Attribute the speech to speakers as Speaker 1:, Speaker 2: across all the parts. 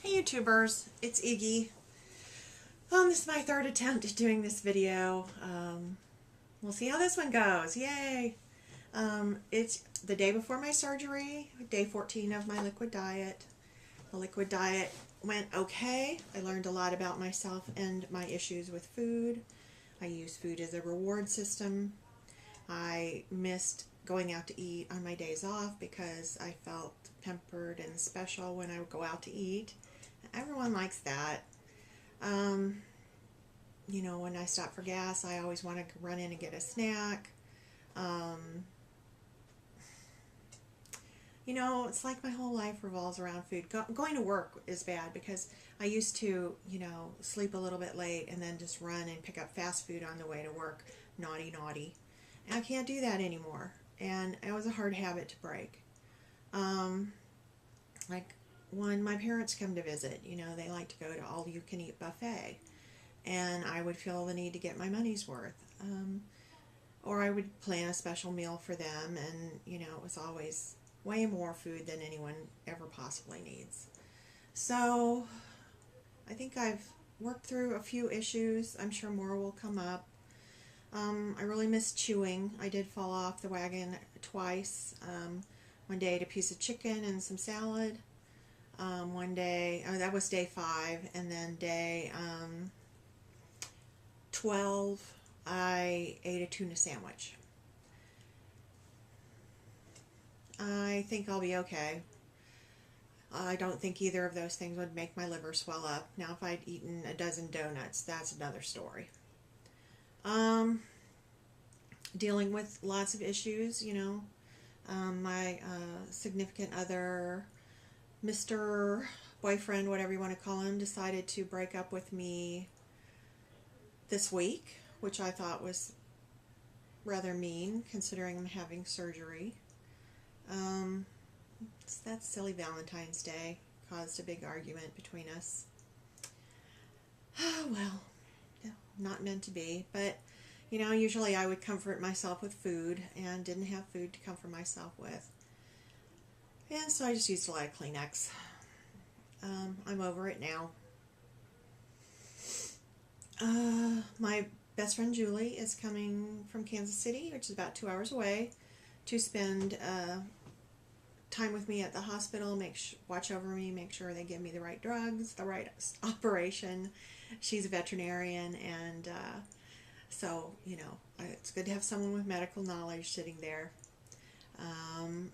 Speaker 1: Hey YouTubers, it's Iggy. This is my third attempt at doing this video. We'll see how this one goes. Yay! It's the day before my surgery, day 14 of my liquid diet. The liquid diet went okay. I learned a lot about myself and my issues with food. I use food as a reward system. I missed going out to eat on my days off because I felt pampered and special when I would go out to eat. Everyone likes that. You know, when I stop for gas, I always want to run in and get a snack. You know, it's like my whole life revolves around food. Going to work is bad because I used to, you know, sleep a little bit late and then just run and pick up fast food on the way to work. Naughty, naughty. And I can't do that anymore. And it was a hard habit to break. Like when my parents come to visit, you know, they like to go to all-you-can-eat buffet. And I would feel the need to get my money's worth. Or I would plan a special meal for them, and, you know, it was always way more food than anyone ever possibly needs. So I think I've worked through a few issues. I'm sure more will come up. I really miss chewing. I did fall off the wagon twice. One day I ate a piece of chicken and some salad. One day, that was day 5, and then day 12, I ate a tuna sandwich. I think I'll be okay. I don't think either of those things would make my liver swell up. Now, if I'd eaten a dozen donuts, that's another story. Dealing with lots of issues, you know. My significant other, Mr. Boyfriend, whatever you want to call him, decided to break up with me this week, which I thought was rather mean considering I'm having surgery. That silly Valentine's Day caused a big argument between us. Well, not meant to be, but you know, usually I would comfort myself with food and didn't have food to comfort myself with. And so I just used a lot of Kleenex. I'm over it now. My best friend Julie is coming from Kansas City, which is about 2 hours away, to spend time with me at the hospital, watch over me, make sure they give me the right drugs, the right operation. She's a veterinarian, and so, you know, it's good to have someone with medical knowledge sitting there.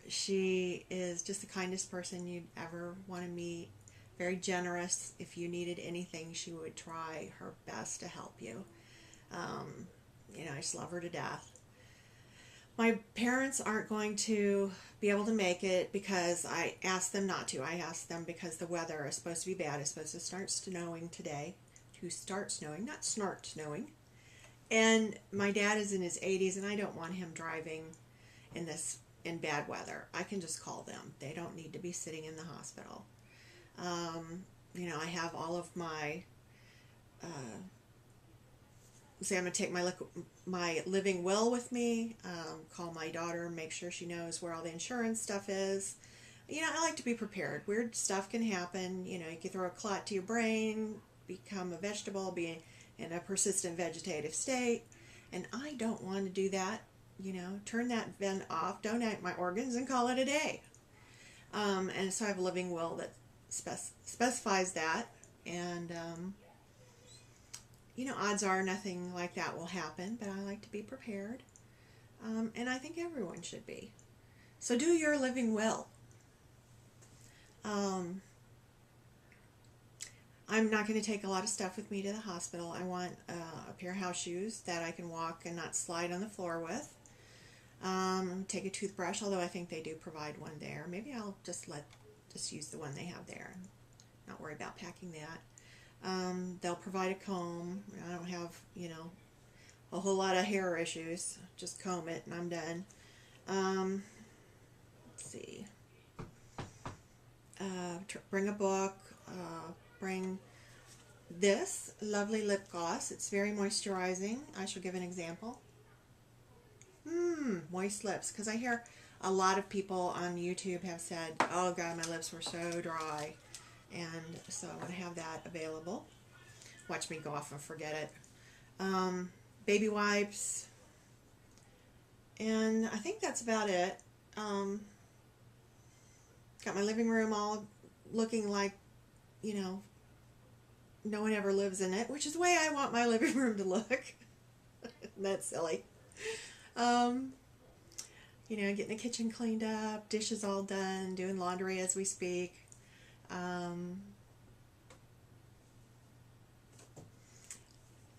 Speaker 1: She is just the kindest person you'd ever want to meet. Very generous. If you needed anything, she would try her best to help you. You know, I just love her to death. My parents aren't going to be able to make it because I asked them not to. I asked them because the weather is supposed to be bad. It's supposed to start snowing today. To start snowing, not snort snowing. And my dad is in his 80s, and I don't want him driving in bad weather. I can just call them. They don't need to be sitting in the hospital. You know, I have all of my say I'm going to take my living will with me, call my daughter, make sure she knows where all the insurance stuff is. You know, I like to be prepared. Weird stuff can happen. You know, you can throw a clot to your brain, become a vegetable, be in a persistent vegetative state, and I don't want to do that. You know, turn that vent off, donate my organs, and call it a day. And so I have a living will that specifies that, and you know, odds are nothing like that will happen, but I like to be prepared. And I think everyone should be. So do your living will. I'm not going to take a lot of stuff with me to the hospital. I want a pair of house shoes that I can walk and not slide on the floor with. Take a toothbrush, although I think they do provide one there. Maybe I'll just use the one they have there and not worry about packing that. They'll provide a comb. I don't have, you know, a whole lot of hair issues. Just comb it and I'm done. Let's see. Bring a book. Bring this lovely lip gloss. It's very moisturizing. I shall give an example. Moist lips. Because I hear a lot of people on YouTube have said, oh God, my lips were so dry. And so I'm going to have that available. Watch me go off and forget it. Baby wipes. And I think that's about it. Got my living room all looking like, you know, no one ever lives in it, which is the way I want my living room to look. That's silly. You know, getting the kitchen cleaned up, dishes all done, doing laundry as we speak.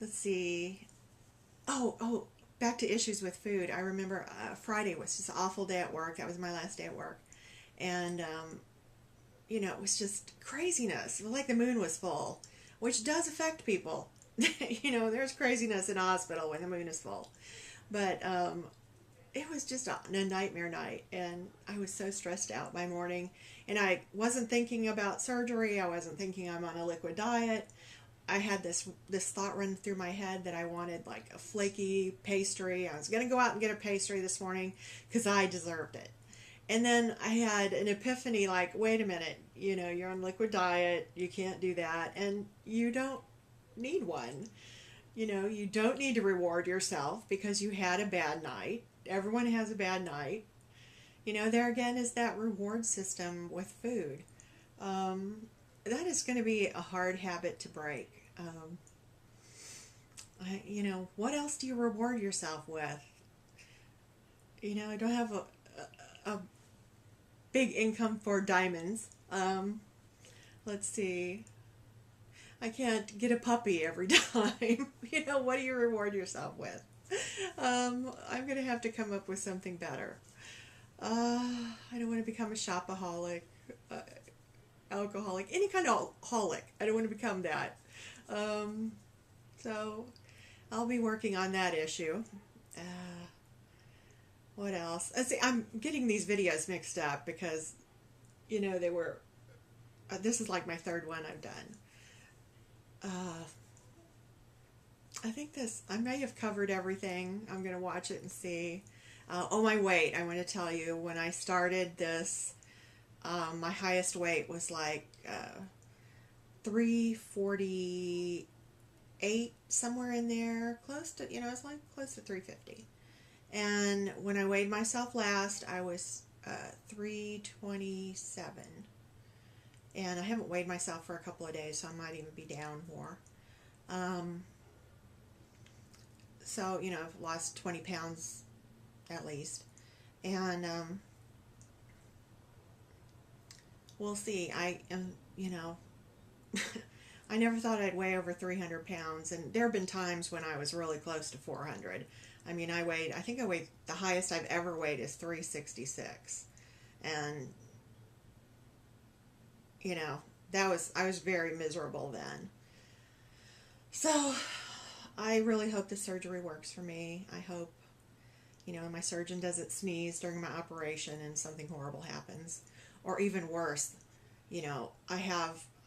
Speaker 1: Let's see. Oh, back to issues with food. I remember Friday was just an awful day at work. That was my last day at work. And, you know, it was just craziness. It was like the moon was full, which does affect people. You know, there's craziness in a hospital when the moon is full. But it was just a nightmare night. And I was so stressed out by morning. And I wasn't thinking about surgery. I wasn't thinking I'm on a liquid diet. I had this thought run through my head that I wanted like a flaky pastry. I was going to go out and get a pastry this morning because I deserved it. And then I had an epiphany like, wait a minute, you know, you're on liquid diet. You can't do that. And you don't need one. You know, you don't need to reward yourself because you had a bad night. Everyone has a bad night. You know, there again is that reward system with food. That is going to be a hard habit to break. You know, what else do you reward yourself with? You know, I don't have a big income for diamonds. Let's see. I can't get a puppy every time. You know, what do you reward yourself with? I'm going to have to come up with something better. I don't want to become a shopaholic. Alcoholic, any kind of holic. I don't want to become that. So I'll be working on that issue. What else? Let's see, I'm getting these videos mixed up because, you know, they were, this is like my third one I've done. I think I may have covered everything. I'm going to watch it and see. Oh, my weight. I want to tell you, when I started this, my highest weight was like 348, somewhere in there, close to, you know, it's like close to 350. And when I weighed myself last, I was 327. And I haven't weighed myself for a couple of days, so I might even be down more. So, you know, I've lost 20 pounds at least. And we'll see. I am, you know, I never thought I'd weigh over 300 pounds. And there have been times when I was really close to 400. I mean, I think I weighed, the highest I've ever weighed is 366. And, you know, I was very miserable then. So, I really hope the surgery works for me. I hope, you know, my surgeon doesn't sneeze during my operation and something horrible happens. Or even worse, you know, I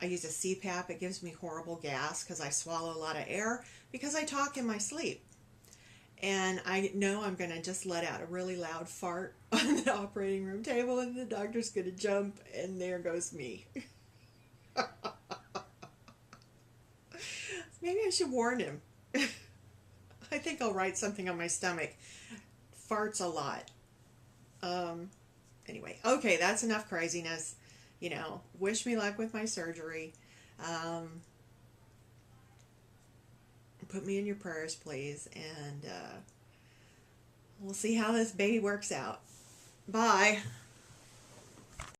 Speaker 1: use a CPAP. It gives me horrible gas because I swallow a lot of air because I talk in my sleep. And I know I'm going to just let out a really loud fart on the operating room table and the doctor's going to jump and there goes me. Maybe I should warn him. I think I'll write something on my stomach. Farts a lot. Anyway, okay, that's enough craziness. You know, wish me luck with my surgery. Put me in your prayers, please. And we'll see how this baby works out. Bye.